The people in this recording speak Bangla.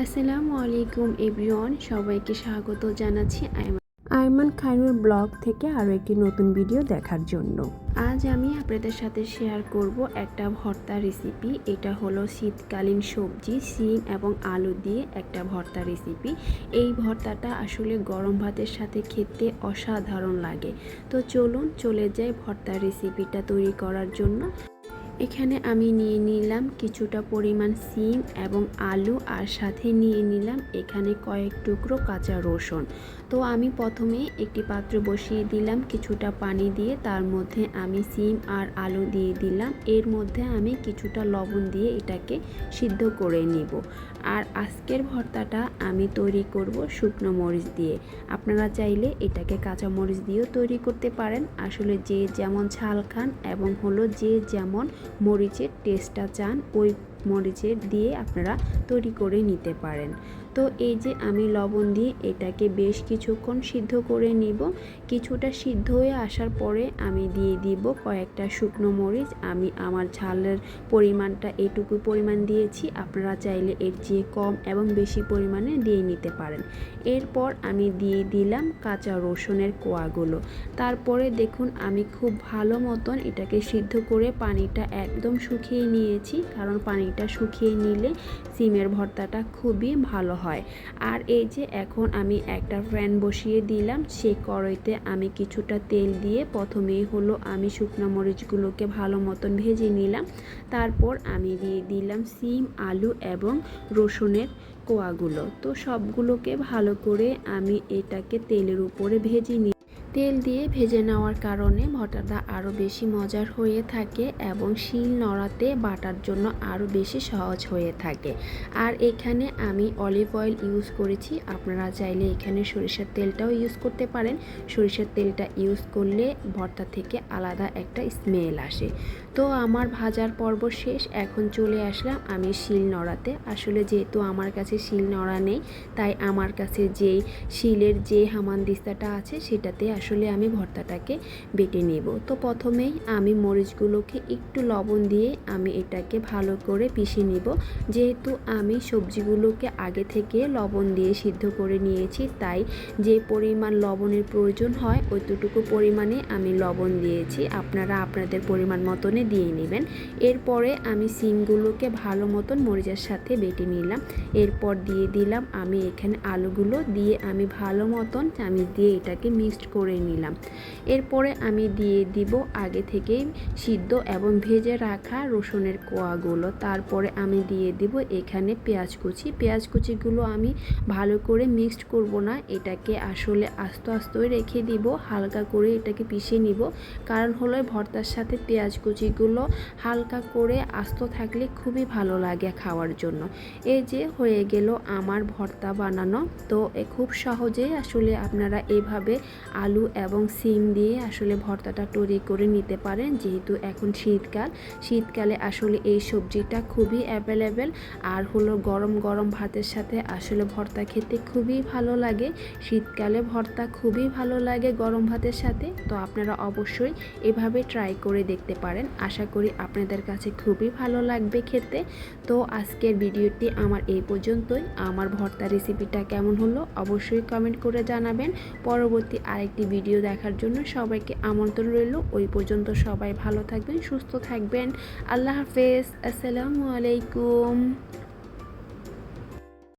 আসসালামু আলাইকুম এভরিওয়ান, সবাইকে স্বাগত জানাচ্ছি আইমান খায়রুল ব্লগ থেকে আরও একটি নতুন ভিডিও দেখার জন্য। আজ আমি আপনাদের সাথে শেয়ার করব একটা ভর্তা রেসিপি। এটা হলো শীতকালীন সবজি সিম এবং আলু দিয়ে একটা ভর্তা রেসিপি। এই ভর্তাটা আসলে গরম ভাতের সাথে খেতে অসাধারণ লাগে। তো চলুন চলে যাই ভর্তা রেসিপিটা তৈরি করার জন্য। এখানে আমি নিয়ে নিলাম কিছুটা পরিমাণ সিম এবং আলু, আর সাথে নিয়ে নিলাম এখানে কয়েক টুকরো কাঁচা রসুন। তো আমি প্রথমে একটি পাত্র বসিয়ে দিলাম কিছুটা পানি দিয়ে, তার মধ্যে আমি সিম আর আলু দিয়ে দিলাম। এর মধ্যে আমি কিছুটা লবণ দিয়ে এটাকে সিদ্ধ করে নিব। আর আজকের ভর্তাটা আমি তৈরি করব শুকনো মরিচ দিয়ে। আপনারা চাইলে এটাকে কাঁচা মরিচ দিয়েও তৈরি করতে পারেন। আসলে যে যেমন ঝাল খান এবং হলো যে যেমন মরিচের টেস্টটা চান ওই মরিচের দিয়ে আপনারা তৈরি করে নিতে পারেন। তো এই যে আমি লবণ দিয়ে এটাকে বেশ কিছুক্ষণ সিদ্ধ করে নিব। কিছুটা সিদ্ধ হয়ে আসার পরে আমি দিয়ে দিব কয়েকটা শুকনো মরিচ। আমি আমার ঝালের পরিমাণটা এটুকু পরিমাণ দিয়েছি, আপনারা চাইলে এর চেয়ে কম এবং বেশি পরিমাণে দিয়ে নিতে পারেন। এরপর আমি দিয়ে দিলাম কাঁচা রসুনের কোয়াগুলো। তারপরে দেখুন আমি খুব ভালো মতন এটাকে সিদ্ধ করে পানিটা একদম শুকিয়ে নিয়েছি, কারণ পানিটা শুকিয়ে নিলে সিমের ভর্তাটা খুবই ভালো হয়। আর এই যে এখন আমি একটা প্যান বসিয়ে দিলাম, সেই কড়াইতে আমি কিছুটা তেল দিয়ে প্রথমেই হলো আমি শুকনো মরিচগুলোকে ভালো মতন ভেজে নিলাম। তারপর আমি দিয়ে দিলাম সিম আলু এবং রসুনের কোয়াগুলো। তো সবগুলোকে ভালো করে আমি এটাকে তেলের উপরে ভেজে নিই। তেল দিয়ে ভেজে নেওয়ার কারণে ভর্তাটা আরও বেশি মজার হয়ে থাকে এবং শিল নোড়াতে বাটার জন্য আরও বেশি সহজ হয়ে থাকে। আর এখানে আমি অলিভ অয়েল ইউজ করেছি, আপনারা চাইলে এখানে সরিষার তেলটাও ইউজ করতে পারেন। সরিষার তেলটা ইউজ করলে ভর্তা থেকে আলাদা একটা স্মেল আসে। তো আমার ভাজার পর্ব শেষ, এখন চলে আসলাম আমি শিল নোড়াতে। আসলে যেহেতু আমার কাছে শিল নোড়া নেই, তাই আমার কাছে যেই শিলের যে হামানদিস্তাটা আছে সেটাতে আসলে আমি ভর্তাটাকে বেটে নেব। তো প্রথমেই আমি মরিচগুলোকে একটু লবণ দিয়ে আমি এটাকে ভালো করে পিষে নিব। যেহেতু আমি সবজিগুলোকে আগে থেকে লবণ দিয়ে সিদ্ধ করে নিয়েছি, তাই যে পরিমাণ লবণের প্রয়োজন হয় ওইটুকু পরিমাণে আমি লবণ দিয়েছি। আপনারা আপনাদের পরিমাণ মতনে দিয়ে নেবেন। এরপরে আমি সিমগুলোকে ভালো মতন মরিচের সাথে বেটে নিলাম। এরপর দিয়ে দিলাম আমি এখানে আলুগুলো দিয়ে আমি ভালো মতন চামিচ দিয়ে এটাকে মিক্সড করে নিলাম। এরপরে আমি দিয়ে দিব আগে থেকেই সিদ্ধ এবং ভেজে রাখা রসুনের কোয়াগুলো। তারপরে আমি দিয়ে দিব এখানে পেঁয়াজ কুচি। পেঁয়াজ কুচিগুলো আমি ভালো করে মিক্সড করব না, এটাকে আসলে আস্তে আস্তে রেখে দিব, হালকা করে এটাকে পিষে নিব। কারণ হলো ভর্তার সাথে পেঁয়াজ কুচিগুলো হালকা করে আস্ত থাকলে খুবই ভালো লাগে খাওয়ার জন্য। এই যে হয়ে গেল আমার ভর্তা বানানো। তো খুব সহজেই আসলে আপনারা এইভাবে আলু এবং সিম দিয়ে আসলে ভর্তাটা তৈরি করে নিতে পারেন। যেহেতু এখন শীতকালে আসলে এই সবজিটা খুবই অ্যাভেলেবেল। আর হলো গরম গরম ভাতের সাথে আসলে ভর্তা খেতে খুবই ভালো লাগে। শীতকালে ভর্তা খুবই ভালো লাগে গরম ভাতের সাথে। তো আপনারা অবশ্যই এভাবে ট্রাই করে দেখতে পারেন। আশা করি আপনাদের কাছে খুবই ভালো লাগবে খেতে। তো আজকের ভিডিওটি আমার এই পর্যন্তই। আমার ভর্তা রেসিপিটা কেমন হলো অবশ্যই কমেন্ট করে জানাবেন। পরবর্তী আরেকটি ভিডিও দেখার জন্য সবাইকে আমন্ত্রণ রইল। ওই পর্যন্ত সবাই ভালো থাকবেন, সুস্থ থাকবেন। আল্লাহ হাফেজ। আসসালামু আলাইকুম।